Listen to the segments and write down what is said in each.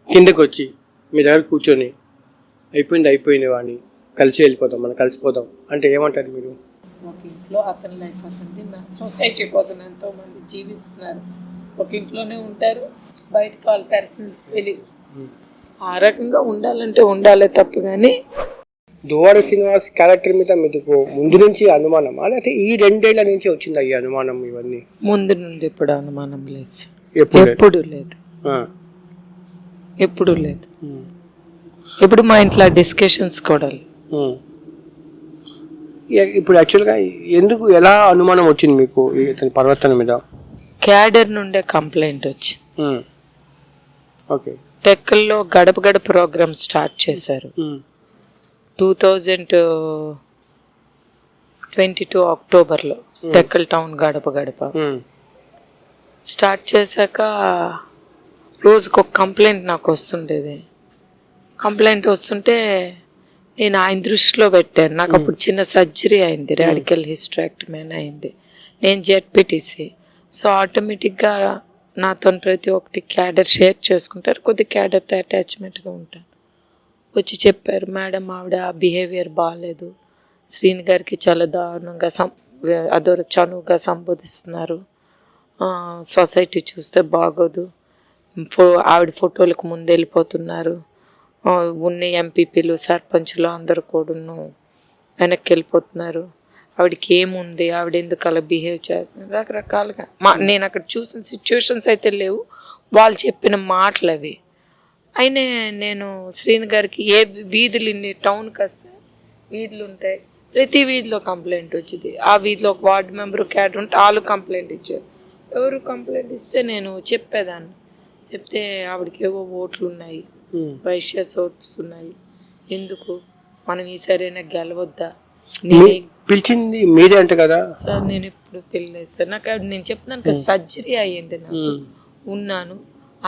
కిందకు వచ్చి మీ దగ్గర కూర్చొని అయిపోయింది వాడిని కలిసి వెళ్ళిపోతాం, మనం కలిసిపోతాం అంటే ఏమంటారు మీరు? ఒక ఇంట్లో అతని లైఫ్ అతనిది, నా సొసైటీ కోసం ఎంతోమంది జీవిస్తున్నారు, ఒక ఇంట్లోనే ఉంటారు, బయటకు వాళ్ళ పర్సనల్స్ తెలియదు. ఆ రకంగా ఉండాలంటే ఉండాలే తప్పు. కానీ దువ్వాడ శ్రీనివాస్ క్యారెక్టర్ మీద మీకు ముందు నుంచి అనుమానమా, లేకపోతే ఈ 2 ఏళ్ల నుంచి వచ్చిందా ఈ అనుమానం? ఇవన్నీ ముందు నుండి ఎప్పుడు అనుమానం లేదు, ఎప్పుడు లేదు. ఇప్పుడు మా ఇంట్లో డిస్కషన్స్ కూడా ఇప్పుడు యాక్చువల్గా ఎందుకు, ఎలా అనుమానం వచ్చింది మీకు ఇతని ప్రవర్తన మీద? క్యాడర్ నుండే కంప్లైంట్ వచ్చింది. ఓకే. టెక్కల్లో గడప గడప ప్రోగ్రామ్ స్టార్ట్ చేశారు 2022 అక్టోబర్లో. టెక్కల్ టౌన్ గడప గడప స్టార్ట్ చేశాక రోజుకు ఒక కంప్లైంట్ నాకు వస్తుండేది. కంప్లైంట్ వస్తుంటే నేను ఆయన దృష్టిలో పెట్టాను. నాకు అప్పుడు చిన్న సర్జరీ అయింది, రాడికల్ హిస్టరెక్టమీ అయింది. నేను జెడ్పీటీసీ. సో ఆటోమేటిక్గా నాతో ప్రతి ఒక్కటి క్యాడర్ షేర్ చేసుకుంటారు, కొద్ది క్యాడర్తో అటాచ్మెంట్గా ఉంటాను. వచ్చి చెప్పారు, మేడం ఆవిడ బిహేవియర్ బాగాలేదు, శ్రీని గారికి చాలా దారుణంగా అదో చనువుగా సంబోధిస్తున్నారు, సొసైటీ చూస్తే బాగోదు, ఆవిడ ఫోటోలకు ముందు వెళ్ళిపోతున్నారు, ఉన్న ఎంపీపీలు సర్పంచులు అందరూ కూడా వెనక్కి వెళ్ళిపోతున్నారు, ఆవిడకి ఏముంది, ఆవిడ ఎందుకు అలా బిహేవ్ చేస్తున్నారు, రకరకాలుగా. నేను అక్కడ చూసిన సిచ్యువేషన్స్ అయితే లేవు, వాళ్ళు చెప్పిన మాటలు అవి. అయినా నేను శ్రీని గారికి ఏ వీధులు, ఇన్ని టౌన్కి వస్తే వీధులు ఉంటాయి, ప్రతి వీధిలో కంప్లైంట్ వచ్చింది. ఆ వీధిలో ఒక వార్డు మెంబరు క్యాడర్ ఉంటే వాళ్ళు కంప్లైంట్ ఇచ్చారు. ఎవరు కంప్లైంట్ ఇస్తే నేను చెప్పేదాన్ని. చెప్తే ఆవిడకి ఏవో ఓట్లు ఉన్నాయి, వైశ్యస్ ఓట్స్ ఉన్నాయి, ఎందుకు మనం ఈసారైనా గెలవద్దా, పిలిచింది మీరే అంట కదా సార్. నేను ఇప్పుడు పిల్లలేదు సార్, నాకు నేను చెప్తున్నాను కదా సర్జరీ అయ్యింది, నాకు ఉన్నాను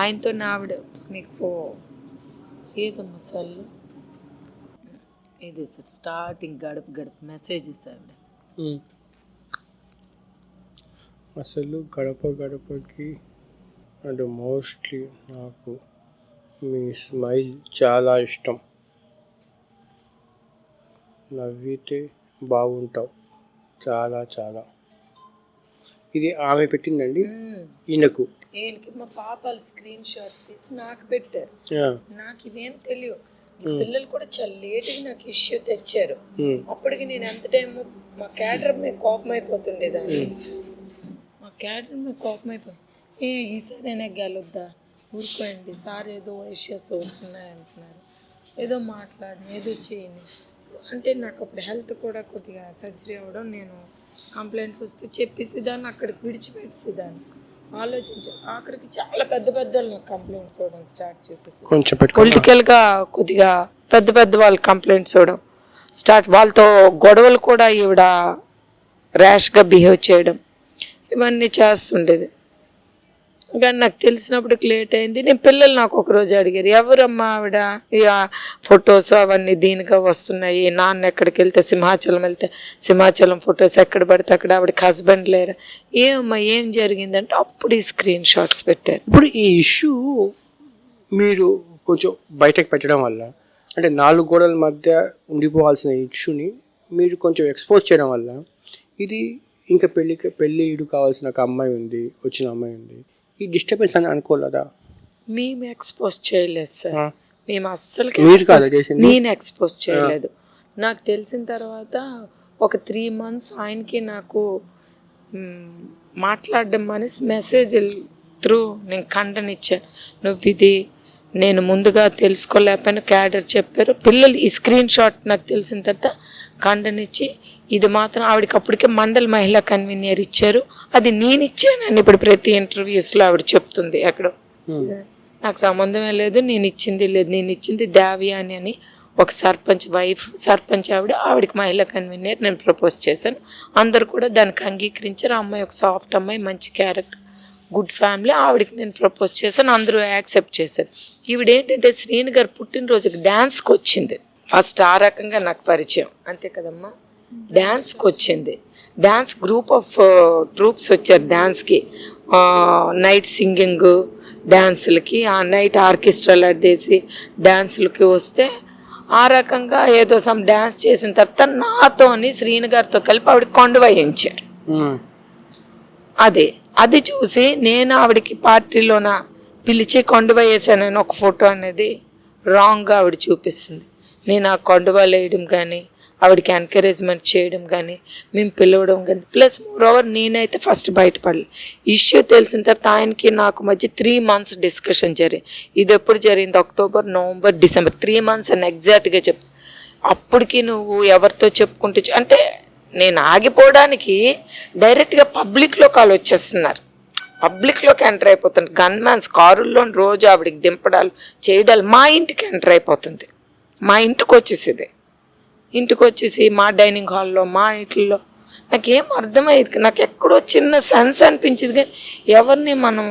ఆయనతో. ఆవిడ మీకు ఏదమ్మా సార్ ఇది సార్ స్టార్టింగ్ గడప గడప మెసేజెస్ ఆవిడ అసలు గడప గడపకి అంటే మోస్ట్లీ నాకు మీ స్మైల్ చాలా ఇష్టం, నవ్వితే బాగుంటావు చాలా చాలా. ఇది ఆమె పెట్టిందండి ఈయనకు. మా పాపాలు స్క్రీన్ షాట్ తీసి నాకు పెట్టారు. నాకు ఇవేం తెలియదు. పిల్లలు కూడా చాలా లేటుగా నాకు ఇష్యూ తెచ్చారు. అప్పటికి నేను ఎంత టైం మా క్యాడర్ మీద కోపం అయిపోతుండేదాన్ని. ఈసారి అయినా గెలొద్దా, ఊరుకోండి సార్, ఏదో ఇష్యూస్ వస్తున్నాయంటున్నారు, ఏదో మాట్లాడిన ఏదో చేయని అంటే. నాకు అప్పుడు హెల్త్ కూడా కొద్దిగా సర్జరీ అవ్వడం, నేను కంప్లైంట్స్ వస్తే చెప్పేసేదాన్ని, అక్కడికి విడిచిపెట్టేసేదాన్ని. ఆలోచించాను, ఆఖరికి చాలా పెద్ద నాకు కంప్లైంట్స్ ఇవ్వడం స్టార్ట్ చేసేసి, పొలిటికల్గా కొద్దిగా పెద్ద వాళ్ళు కంప్లైంట్స్ ఇవ్వడం స్టార్ట్. వాళ్ళతో గొడవలు కూడా ఈవిడ ర్యాష్గా బిహేవ్ చేయడం, ఇవన్నీ చేస్తుండేది. కానీ నాకు తెలిసినప్పటికి లేట్ అయింది. నేను పిల్లలు నాకు ఒకరోజు అడిగారు, ఎవరమ్మా ఆవిడ, ఇక ఫొటోస్ అవన్నీ దీనిగా వస్తున్నాయి, నాన్న ఎక్కడికి వెళ్తే సింహాచలం వెళ్తే సింహాచలం ఫొటోస్ ఎక్కడ పడితే అక్కడ, ఆవిడకి హస్బెండ్ లేరు, ఏమమ్మా ఏం జరిగిందంటే అప్పుడు ఈ స్క్రీన్ షాట్స్ పెట్టారు. ఇప్పుడు ఈ ఇష్యూ మీరు కొంచెం బయటకు పెట్టడం వల్ల, అంటే 4 గోడల మధ్య ఉండిపోవాల్సిన ఇష్యూని మీరు కొంచెం ఎక్స్పోజ్ చేయడం వల్ల, ఇది ఇంకా పెళ్ళి ఇడు కావాల్సిన ఒక అమ్మాయి ఉంది, వచ్చిన అమ్మాయి ఉంది, ఈ డిస్టర్బెన్స్ అని అనుకోలేదా? మేము ఎక్స్పోజ్ చేయలేదు సార్, మేము అస్సలు నేను ఎక్స్పోజ్ చేయలేదు. నాకు తెలిసిన తర్వాత ఒక 3 months ఆయనకి నాకు మాట్లాడడం అనేసి మెసేజ్ త్రూ నేను ఖండనిచ్చాను. నువ్వు ఇది నేను ముందుగా తెలుసుకోలేకపోయినా క్యాడర్ చెప్పారు, పిల్లలు ఈ స్క్రీన్ షాట్ నాకు తెలిసిన తర్వాత ఖండనిచ్చి, ఇది మాత్రం ఆవిడకి అప్పటికే మండల మహిళా కన్వీనర్ ఇచ్చారు, అది నేను ఇచ్చానని ఇప్పుడు ప్రతి ఇంటర్వ్యూస్లో ఆవిడ చెప్తుంది. ఎక్కడో నాకు సంబంధమే లేదు, నేను ఇచ్చింది లేదు, నేను ఇచ్చింది దేవయాని అని ఒక సర్పంచ్ ఆవిడకి మహిళా కన్వీనర్ నేను ప్రపోజ్ చేశాను. అందరు కూడా దానికి అంగీకరించారు. ఆ అమ్మాయి ఒక సాఫ్ట్ అమ్మాయి, మంచి క్యారెక్టర్, గుడ్ ఫ్యామిలీ, ఆవిడకి నేను ప్రపోజ్ చేశాను, అందరూ యాక్సెప్ట్ చేశారు. ఈవిడేంటంటే శ్రీని గారు పుట్టినరోజుకి డ్యాన్స్కి వచ్చింది ఫస్ట్, ఆ రకంగా నాకు పరిచయం, అంతే కదమ్మా. డ్యాన్స్కి వచ్చింది, డ్యాన్స్ గ్రూప్ ఆఫ్ ట్రూప్స్ వచ్చారు డ్యాన్స్కి, నైట్ సింగింగ్ డ్యాన్సులకి, ఆ నైట్ ఆర్కెస్ట్రాలు అడ్డేసి డ్యాన్సులకి వస్తే ఆ రకంగా ఏదో సమ్ డ్యాన్స్ చేసిన తర్వాత నాతోని శ్రీను గారితో కలిపి ఆవిడ కొండ వేయించారు. అది చూసి నేను ఆవిడకి పార్టీలోన పిలిచి కొండవ వేసానని ఒక ఫోటో అనేది రాంగ్గా ఆవిడ చూపిస్తుంది. నేను ఆ కొండవ వేయడం కానీ ఆవిడకి ఎంకరేజ్మెంట్ చేయడం కానీ మేము పిలవడం కానీ ప్లస్ మోరోవర్ నేనైతే ఫస్ట్ బయటపడలే. ఇష్యూ తెలిసిన తర్వాత ఆయనకి నాకు మధ్య 3 months డిస్కషన్ జరిగింది. ఇది ఎప్పుడు జరిగింది? అక్టోబర్, నవంబర్, డిసెంబర్ 3 months అని ఎగ్జాక్ట్గా చెప్. అప్పటికి నువ్వు ఎవరితో చెప్పుకుంటే అంటే నేను ఆగిపోవడానికి డైరెక్ట్గా పబ్లిక్లోకి వాళ్ళు వచ్చేస్తున్నారు, పబ్లిక్లోకి ఎంటర్ అయిపోతుంది. గన్ మ్యాన్స్ కారుల్లో రోజు ఆవిడకి దింపడాలు చేయడాలు మా ఇంటికి ఎంటర్ అయిపోతుంది. మా ఇంటికి వచ్చేసేది, ఇంటికి వచ్చేసి మా డైనింగ్ హాల్లో మా ఇంట్లో నాకేం అర్థమయ్యేది, నాకు ఎక్కడో చిన్న సెన్స్ అనిపించింది. కానీ ఎవరిని మనం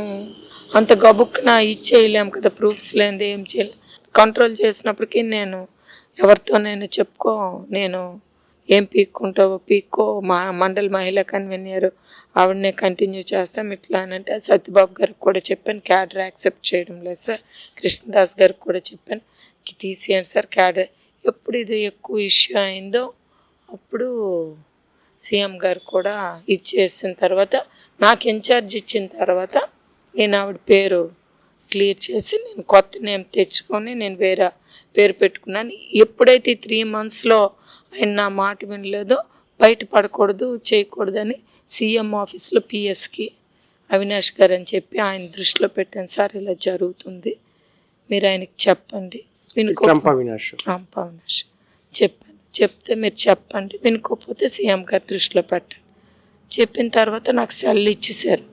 అంత గబుక్కున ఇచ్చేయలేము కదా, ప్రూఫ్స్ లేనిది ఏం చేయలేం. కంట్రోల్ చేసినప్పటికీ నేను ఎవరితో నేను ఏం పీక్కుంటావో పీక్కో, మా మండల మహిళా కన్వీనర్ ఆవిడనే కంటిన్యూ చేస్తాం ఇట్లా అని అంటే సత్యబాబు గారికి కూడా చెప్పాను, క్యాడర్ యాక్సెప్ట్ చేయడం లేదు సార్. కృష్ణదాస్ గారికి కూడా చెప్పాను, తీసేయండి సార్ క్యాడర్. ఎప్పుడు ఇది ఎక్కువ ఇష్యూ అయిందో అప్పుడు సీఎం గారు కూడా ఇచ్చేసిన తర్వాత నాకు ఇన్ఛార్జ్ ఇచ్చిన తర్వాత నేను ఆవిడ పేరు క్లియర్ చేసి నేను కొత్త నేమ్ తెచ్చుకొని నేను వేరే పేరు పెట్టుకున్నాను. ఎప్పుడైతే 3 monthsలో ఆయన నా మాట వినలేదో బయటపడకూడదు చేయకూడదని సీఎం ఆఫీస్లో పిఎస్కి అవినాష్ గారు అని చెప్పి ఆయన దృష్టిలో పెట్టాను. సార్ ఇలా జరుగుతుంది, మీరు ఆయనకి చెప్పండి. అవినాష్ చెప్పాను, చెప్తే మీరు చెప్పండి, వినుకోకపోతే సీఎం గారి దృష్టిలో పెట్టండి. చెప్పిన తర్వాత నాకు సెల్ ఇచ్చేసారు,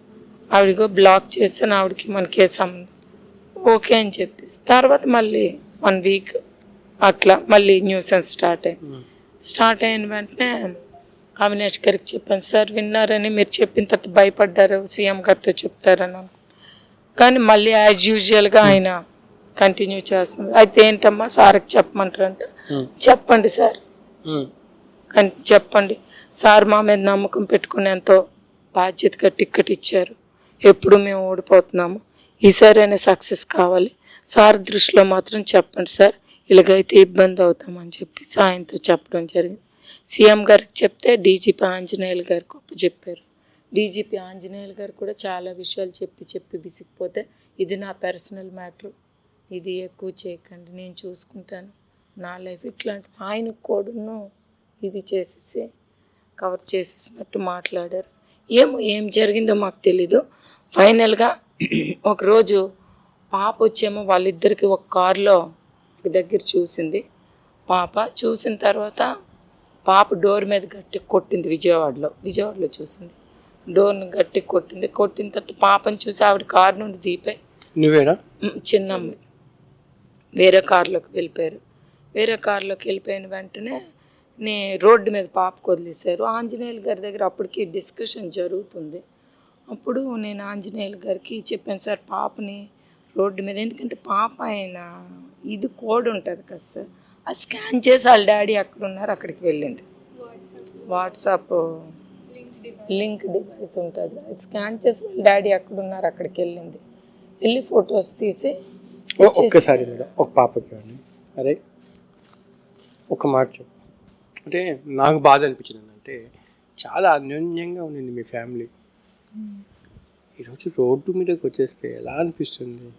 ఆవిడగో బ్లాక్ చేస్తాను, ఆవిడకి మనకే సంబంధం ఓకే అని చెప్పేసి తర్వాత మళ్ళీ 1 week అట్లా మళ్ళీ న్యూసెన్స్ స్టార్ట్ అయిన వెంటనే అవినాష్ గారికి చెప్పాను, సార్ విన్నారని మీరు చెప్పిన తర్వాత భయపడ్డారు, సీఎం గారితో చెప్తారని. కానీ మళ్ళీ యాజ్ యూజువల్గా ఆయన కంటిన్యూ చేస్తున్నారు. అయితే ఏంటమ్మా సార్కి చెప్పమంటారంట, చెప్పండి సార్ చెప్పండి సార్, మా మీద నమ్మకం పెట్టుకుని ఎంతో బాధ్యతగా టికెట్ ఇచ్చారు, ఎప్పుడు మేము ఓడిపోతున్నాము, ఈసారైనా సక్సెస్ కావాలి, సార్ దృష్టిలో మాత్రం చెప్పండి సార్, ఇలాగైతే ఇబ్బంది అవుతామని చెప్పి ఆయనతో చెప్పడం జరిగింది. సీఎం గారికి చెప్తే డీజీపీ ఆంజనేయులు గారికి చెప్పారు. డీజీపీ ఆంజనేయులు గారు కూడా చాలా విషయాలు చెప్పి విసిగిపోతే ఇది నా పర్సనల్ మ్యాటర్, ఇది ఎక్కువ చేయకండి, నేను చూసుకుంటాను నా లైఫ్ ఇట్లాంటి ఆయనకు కూడాను ఇది చేసేసి కవర్ చేసేసినట్టు మాట్లాడారు. ఏం జరిగిందో మాకు తెలీదు. ఫైనల్గా ఒకరోజు పాప వచ్చేమో వాళ్ళిద్దరికి ఒక కారులో దగ్గర చూసింది. పాప చూసిన తర్వాత పాప డోర్ మీద గట్టి కొట్టింది, విజయవాడలో చూసింది, డోర్ని గట్టి కొట్టిన తర్వాత పాపని చూసి ఆవిడ కారు నుండి దిగిపోయి నువ్వేనా చిన్నమ్మాయి వేరే కారులోకి వెళ్ళిపోయారు. వేరే కారులోకి వెళ్ళిపోయిన వెంటనే రోడ్డు మీద పాపకు వదిలేశారు. ఆంజనేయులు గారి దగ్గర అప్పటికి డిస్కషన్ జరుగుతుంది. అప్పుడు నేను ఆంజనేయులు గారికి చెప్పాను, సార్ పాపని రోడ్డు మీద, ఎందుకంటే పాప ఆయన ఇది కోడ్ ఉంటుంది కదా సార్, అది స్కాన్ చేసి వాళ్ళ డాడీ అక్కడ ఉన్నారు అక్కడికి వెళ్ళింది. వాట్సాప్ లింక్ డివైస్ ఉంటుంది, అది స్కాన్ చేసి వాళ్ళ డాడీ అక్కడ ఉన్నారు అక్కడికి వెళ్ళి ఫొటోస్ తీసి ఒక్కసారి ఒక పాపకి అరే ఒక మాట చెప్పు. అంటే నాకు బాధ అనిపించింది అంటే చాలా అన్యోన్యంగా ఉండింది మీ ఫ్యామిలీ, ఈరోజు రోడ్డు మీదకి వచ్చేస్తే ఎలా అనిపిస్తుంది?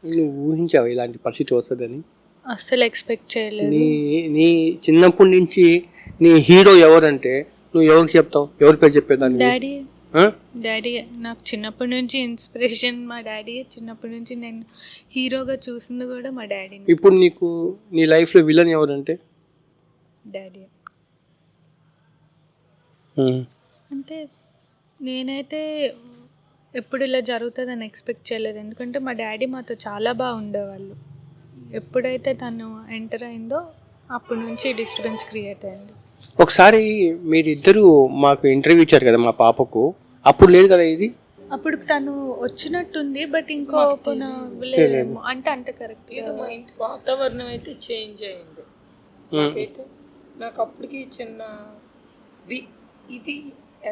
నువ్వు ఊహించావు ఇలాంటి పరిస్థితి వస్తుందని? అస్సలు ఎక్స్పెక్ట్ చేయలేదు. నీ చిన్నప్పటి నుంచి నీ హీరో ఎవరంటే నువ్వు ఎవరికి చెప్తావు? ఎవరి పేరు చెప్పేదాన్ని? డాడీ నాకు చిన్నప్పటి నుంచి ఇన్స్పిరేషన్ మా డాడీ. చిన్నప్పటి నుంచి నేను హీరోగా చూసింది కూడా మా డాడీ. ఇప్పుడు నీకు నీ లైఫ్లో విలన్ ఎవరంటే? డాడీ. అంటే నేనైతే ఎప్పుడు ఇలా జరుగుతుందని ఎక్స్పెక్ట్ చేయలేదు, ఎందుకంటే మా డాడీ మాతో చాలా బాగా ఉండేవాళ్ళు. ఎప్పుడైతే తను ఎంటర్ అయిందో అప్పటి నుంచి డిస్టర్బెన్స్ క్రియేట్ అయింది. ఒకసారి మీరిద్దరూ మాకు ఇంటర్వ్యూ ఇచ్చారు కదా మా పాపకు, అప్పుడు లేదు కదా ఇది? అప్పుడు తను వచ్చినట్టుంది, బట్ ఇంకో లేదేమో అంటే కరెక్ట్. మా ఇంటి వాతావరణం అయితే చేంజ్ అయింది. నాకు అప్పటికి చిన్న ఇది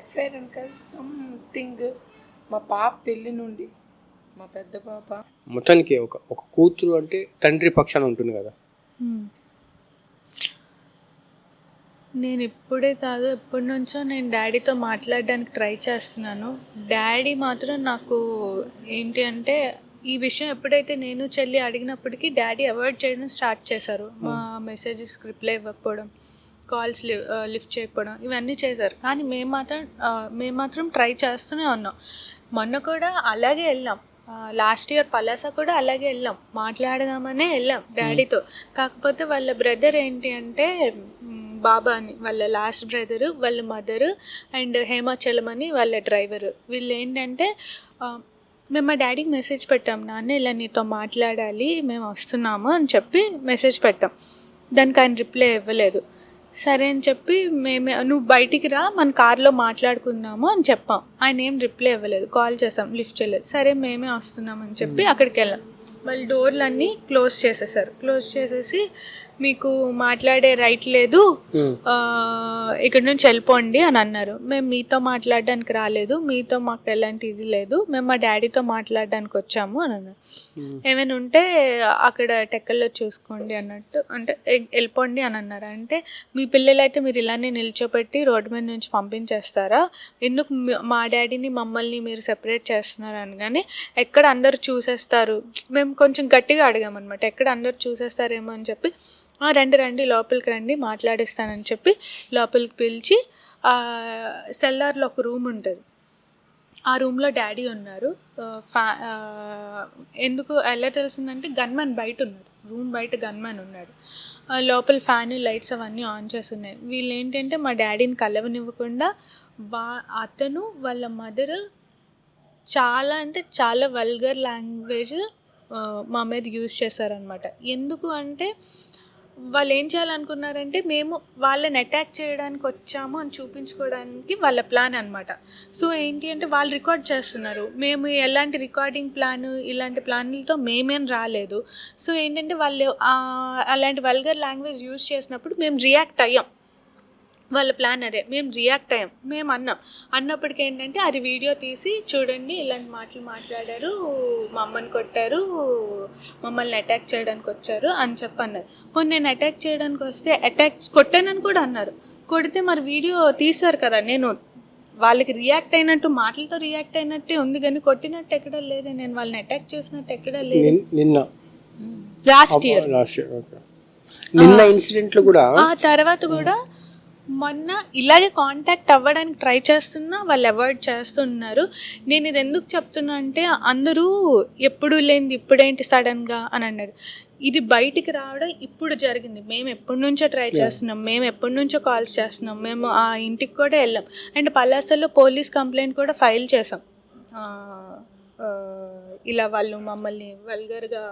ఎఫ్ఐఆర్ అంటే సంథింగ్ మా పాప పెళ్ళి నుండి మా పెద్ద పాప. మొత్తానికి ఒక కూతురు అంటే తండ్రి పక్షాన ఉంటుంది కదా. నేను ఇప్పుడే కాదు, ఎప్పటి నుంచో నేను డాడీతో మాట్లాడడానికి ట్రై చేస్తున్నాను. డాడీ మాత్రం నాకు ఏంటి అంటే ఈ విషయం ఎప్పుడైతే నేను చెల్లి అడిగినప్పటికీ డాడీ అవాయిడ్ చేయడం స్టార్ట్ చేశారు. మా మెసేజెస్ రిప్లై ఇవ్వకపోవడం, కాల్స్ లిఫ్ట్ చేయకపోవడం ఇవన్నీ చేశారు. కానీ మేము మాత్రం ట్రై చేస్తూనే ఉన్నాం. మొన్న కూడా అలాగే వెళ్ళాం, లాస్ట్ ఇయర్ పలాస కూడా అలాగే వెళ్ళాం, మాట్లాడదామనే వెళ్ళాం డాడీతో. కాకపోతే వాళ్ళ బ్రదర్ ఏంటి అంటే బాబా అని, వాళ్ళ లాస్ట్ బ్రదరు, వాళ్ళ మదరు అండ్ హేమాచలం అని వాళ్ళ డ్రైవరు, వీళ్ళు ఏంటంటే మేము మా డాడీకి మెసేజ్ పెట్టాం, నాన్న ఇలా నీతో మాట్లాడాలి మేము వస్తున్నాము అని చెప్పి మెసేజ్ పెట్టాం. దానికి ఆయన రిప్లై ఇవ్వలేదు. సరే అని చెప్పి నువ్వు బయటికి రా మన కార్లో మాట్లాడుకుందాము అని చెప్పాం. ఆయన ఏం రిప్లై ఇవ్వలేదు. కాల్ చేసాం, లిఫ్ట్ చేయలేదు. సరే మేమే వస్తున్నామని చెప్పి అక్కడికి వెళ్ళాం. వాళ్ళు డోర్లన్నీ క్లోజ్ చేసేసారు. క్లోజ్ చేసేసి మీకు మాట్లాడే రైట్ లేదు, ఇక్కడ నుంచి వెళ్ళిపోండి అని అన్నారు. మేము మీతో మాట్లాడడానికి రాలేదు, మీతో మాకు ఎలాంటి ఇది లేదు, మేము మా డాడీతో మాట్లాడడానికి వచ్చాము అని అన్నారు. ఏమైనా ఉంటే అక్కడ టెక్కల్లో చూసుకోండి అన్నట్టు, అంటే వెళ్ళిపోండి అని అన్నారు. అంటే మీ పిల్లలైతే మీరు ఇలానే నిల్చోపెట్టి రోడ్డు మీద నుంచి పంపించేస్తారా, ఎందుకు మా డాడీని మమ్మల్ని మీరు సెపరేట్ చేస్తున్నారు అని. కానీ ఎక్కడ అందరు చూసేస్తారు, మేము కొంచెం గట్టిగా అడిగామన్నమాట, ఎక్కడ అందరు చూసేస్తారేమో అని చెప్పి రండి లోపలికి రండి మాట్లాడిస్తానని చెప్పి లోపలికి పిలిచి సెల్లార్లో ఒక రూమ్ ఉంటుంది, ఆ రూమ్లో డాడీ ఉన్నారు. ఎందుకు ఎలా తెలిసిందంటే గన్మ్యాన్ బయట ఉన్నారు, రూమ్ బయట గన్మ్యాన్ ఉన్నాడు. లోపల ఫ్యాన్ లైట్స్ అవన్నీ ఆన్ చేస్తున్నాయి. వీళ్ళు ఏంటంటే మా డాడీని కలవనివ్వకుండా అతను వాళ్ళ మదర్ చాలా అంటే చాలా వల్గర్ లాంగ్వేజ్ మా మీద యూజ్ చేశారనమాట. ఎందుకు అంటే వాళ్ళు ఏం చేయాలనుకున్నారంటే మేము వాళ్ళని అటాక్ చేయడానికి వచ్చాము అని చూపించుకోవడానికి వాళ్ళ ప్లాన్ అనమాట. సో ఏంటి అంటే వాళ్ళు రికార్డ్ చేస్తున్నారు, మేము ఎలాంటి రికార్డింగ్ ప్లాన్ ఇలాంటి ప్లాన్లతో మేమేం రాలేదు. సో ఏంటంటే వాళ్ళు అలాంటి వల్గర్ లాంగ్వేజ్ యూజ్ చేసినప్పుడు మేము రియాక్ట్ అయ్యాం. వాళ్ళ ప్లాన్ అదే, మేము రియాక్ట్ అయ్యాం. మేము అన్నప్పటికీ ఏంటంటే అది వీడియో తీసి చూడండి ఇలాంటి మాటలు మాట్లాడారు, మా అమ్మని కొట్టారు, మమ్మల్ని అటాక్ చేయడానికి వచ్చారు అని చెప్పి అన్నారు. పోనీ నేను అటాక్ చేయడానికి వస్తే కొట్టానని కూడా అన్నారు. కొడితే మరి వీడియో తీశారు కదా, నేను వాళ్ళకి రియాక్ట్ అయినట్టు మాటలతో రియాక్ట్ అయినట్టే ఉంది కానీ కొట్టినట్టు ఎక్కడా లేదు, నేను వాళ్ళని అటాక్ చేసినట్టు ఎక్కడా లేదు. నిన్న లాస్ట్ ఇయర్ నిన్న ఇన్సిడెంట్లో కూడా ఆ తర్వాత కూడా మొన్న ఇలాగే కాంటాక్ట్ అవ్వడానికి ట్రై చేస్తున్నా వాళ్ళు అవాయిడ్ చేస్తున్నారు. నేను ఇది ఎందుకు చెప్తున్నా అంటే అందరూ ఎప్పుడు లేనిది ఇప్పుడేంటి సడన్గా అని అన్నారు. ఇది బయటికి రావడం ఇప్పుడు జరిగింది. మేము ఎప్పటి నుంచో ట్రై చేస్తున్నాం, మేము ఎప్పటి నుంచో కాల్స్ చేస్తున్నాం, మేము ఆ ఇంటికి కూడా వెళ్ళాం. అండ్ పలాసలో పోలీస్ కంప్లైంట్ కూడా ఫైల్ చేసాం. ఇలా వాళ్ళు మమ్మల్ని వల్గర్గా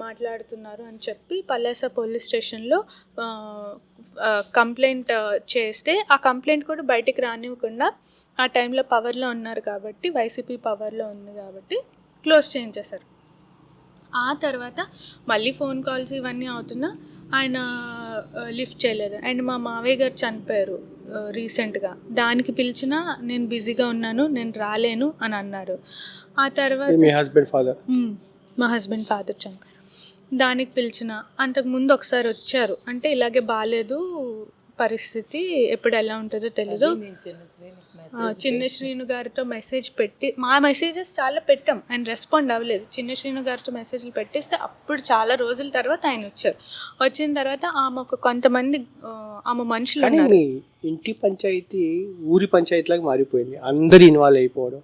మాట్లాడుతున్నారు అని చెప్పి పలాస పోలీస్ స్టేషన్లో కంప్లైంట్ చేస్తే ఆ కంప్లైంట్ కూడా బయటికి రానివ్వకుండా ఆ టైంలో పవర్లో ఉన్నారు కాబట్టి, వైసీపీ పవర్లో ఉంది కాబట్టి క్లోజ్ చేయించేశారు. ఆ తర్వాత మళ్ళీ ఫోన్ కాల్స్ ఇవన్నీ అవుతున్నా ఆయన లిఫ్ట్ చేయలేదు. అండ్ మా మావయ్య గారు చనిపోయారు రీసెంట్గా, దానికి పిలిచినా నేను బిజీగా ఉన్నాను నేను రాలేను అని అన్నారు. ఆ తర్వాత మా హస్బెండ్ ఫాదర్ చనిపోయారు, దానికి పిలిచిన. అంతకుముందు ఒకసారి వచ్చారు, అంటే ఇలాగే బాగాలేదు పరిస్థితి, ఎప్పుడు ఎలా ఉంటుందో తెలీదు. చిన్న శ్రీను గారితో మెసేజ్ పెట్టి, మా మెసేజెస్ చాలా పెట్టాం, ఆయన రెస్పాండ్ అవ్వలేదు. చిన్న శ్రీను గారితో మెసేజ్లు పెట్టేస్తే అప్పుడు చాలా రోజుల తర్వాత ఆయన వచ్చారు. వచ్చిన తర్వాత ఆమె కొంతమంది ఆమె మనుషులు ఉన్నారు. ఇంటి పంచాయతీ ఊరి పంచాయతీలాగా మారిపోయింది, అందరు ఇన్వాల్వ్ అయిపోవడం.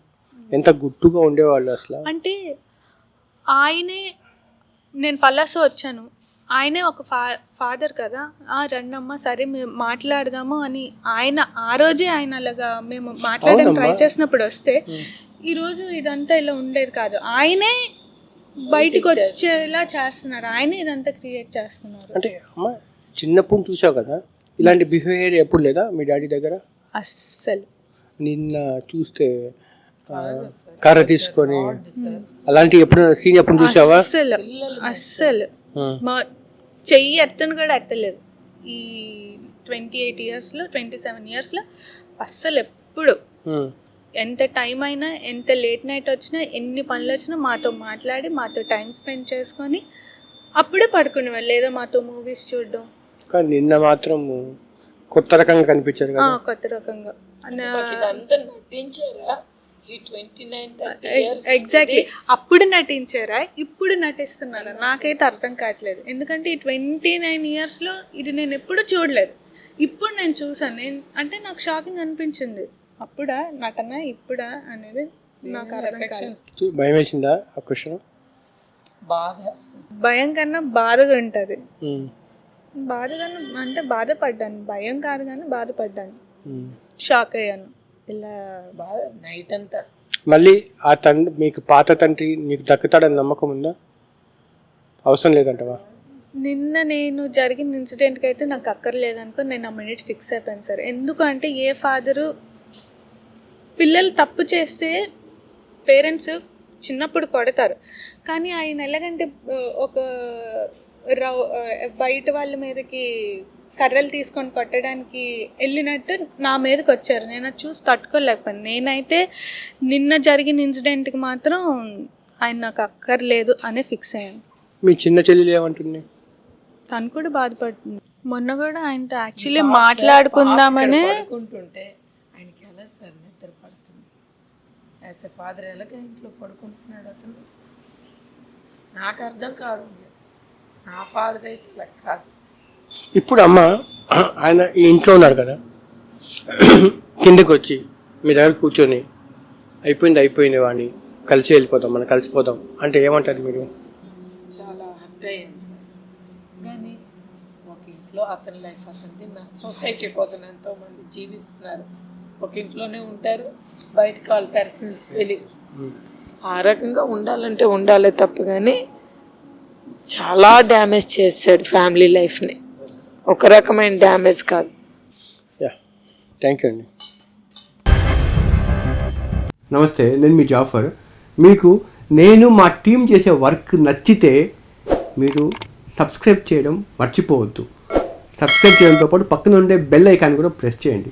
ఎంత గుట్టుగా ఉండేవాళ్ళు అసలు. అంటే ఆయనే, నేను పలాస వచ్చాను, ఆయనే ఒక ఫాదర్ కదా, రండమ్మా సరే మేము మాట్లాడదాము అని ఆయన ఆ రోజే ఆయన అలాగా మేము మాట్లాడడానికి ట్రై చేసినప్పుడు వస్తే ఈరోజు ఇదంతా ఇలా ఉండేది కాదు. ఆయనే బయటకు వచ్చేలా చేస్తున్నారు, ఆయనే ఇదంతా క్రియేట్ చేస్తున్నారు. అంటే అమ్మ చిన్నప్పుడు చూసావు కదా, ఇలాంటి బిహేవియర్ ఎప్పుడు లేదా మీ డాడీ దగ్గర? అస్సలు. నిన్న చూస్తే కర్ర తీసుకొని అలాంటి ఎప్పుడు సీన్ ఎప్పుడు చూసావా? అస్సలు మా చెయ్యి ఎత్తను కూడా ఎత్తలేదు ఈ 28 yearsలో 27 yearsలో అస్సలు ఎప్పుడు. ఎంత టైం అయినా, ఎంత లేట్ నైట్ వచ్చినా, ఎన్ని పనులు వచ్చినా మాతో మాట్లాడి మాతో టైం స్పెండ్ చేసుకొని అప్పుడే పడుకునేవాళ్ళు, లేదా మాతో మూవీస్ చూడడం. కానీ నిన్న మాత్రం కొత్త రకంగా కనిపించారు కదా. కొత్త రకంగా నటించారా? ఎగ్జాక్ట్లీ, అప్పుడు నటించారా, ఇప్పుడు నటిస్తున్నారా, నాకైతే అర్థం కావట్లేదు. ఎందుకంటే ఈ 29 yearsలో ఇది నేను ఎప్పుడు చూడలేదు. ఇప్పుడు నేను చూసాను, అంటే నాకు షాకింగ్ అనిపించింది. అప్పుడా నటన, ఇప్పుడా అనేది నాకు అర్థం కాదు. భయం వేసిందా ఆ క్వశ్చన్? భయం కన్నా బాధగా ఉంటుంది. బాధగా అంటే బాధపడ్డాను, భయం కాదు కానీ బాధపడ్డాను, షాక్ అయ్యాను. ఇలా నైట్ అంతా మళ్ళీ ఆ తండ్రి, మీకు పాత తండ్రి మీకు దక్కుతాడని నమ్మకం ఉందా? అవసరం లేదంటవా? నిన్న నేను జరిగిన ఇన్సిడెంట్కి అయితే నాకు అక్కర్లేదనుకో, నేను ఆ మినిట్ ఫిక్స్ అయిపోయాను సార్. ఎందుకంటే ఏ ఫాదరు పిల్లలు తప్పు చేస్తే పేరెంట్స్ చిన్నప్పుడు కొడతారు, కానీ ఆయన ఎలాగంటే ఒక బయట వాళ్ళ మీదకి కర్రలు తీసుకొని కొట్టడానికి వెళ్ళినట్టు నా మీదకి వచ్చారు. నేను అది చూసి తట్టుకోలేకపోయాను. నేనైతే నిన్న జరిగిన ఇన్సిడెంట్కి మాత్రం ఆయన నాకు అక్కర్లేదు అనే ఫిక్స్ అయ్యాను. మీ చిన్న చెల్లెలు ఏమంటుంది? తను కూడా బాధపడుతుంది. మొన్న కూడా ఆయనతో యాక్చువల్లీ మాట్లాడుకుందామని పడుకుంటుంటే ఆయనకి ఎలా సార్ నిద్ర పడుతుంది? యాజ్ ఎ ఫాదర్ ఎలాగ ఇంట్లో పడుకుంటున్నాడు అతను? నాకు అర్థం కాదు. నా ఫాదర్ అయితే ఇలా కాదు. ఇప్పుడు అమ్మ ఆయన ఈ ఇంట్లో ఉన్నారు కదా, కిందకి వచ్చి మీ దగ్గర కూర్చొని అయిపోయింది వాడిని, కలిసి వెళ్ళిపోదాం, మనం కలిసిపోదాం అంటే ఏమంటారు మీరు? చాలా హర్ట్ అయ్యాను సార్. కానీ ఒక ఇంట్లో అతని లైఫ్ అతనిది, నా సొసైటీ కోసం ఎంతోమంది జీవిస్తున్నారు, ఒక ఇంట్లోనే ఉంటారు, బయటకు వాళ్ళ పర్సనల్స్ తెలియదు. ఆ రకంగా ఉండాలంటే ఉండాలే తప్పు, కానీ చాలా డ్యామేజ్ చేశాడు ఫ్యామిలీ లైఫ్ని. ఒక రకమైన డ్యామేజ్ కాదు. థ్యాంక్ యూ అండి. నమస్తే, నేను మీ జాఫర్. మీకు నేను మా టీం చేసే వర్క్ నచ్చితే మీరు సబ్స్క్రైబ్ చేయడం మర్చిపోవద్దు. సబ్స్క్రైబ్ చేయడంతో పాటు పక్కన ఉండే బెల్ ఐకాన్ కూడా ప్రెస్ చేయండి.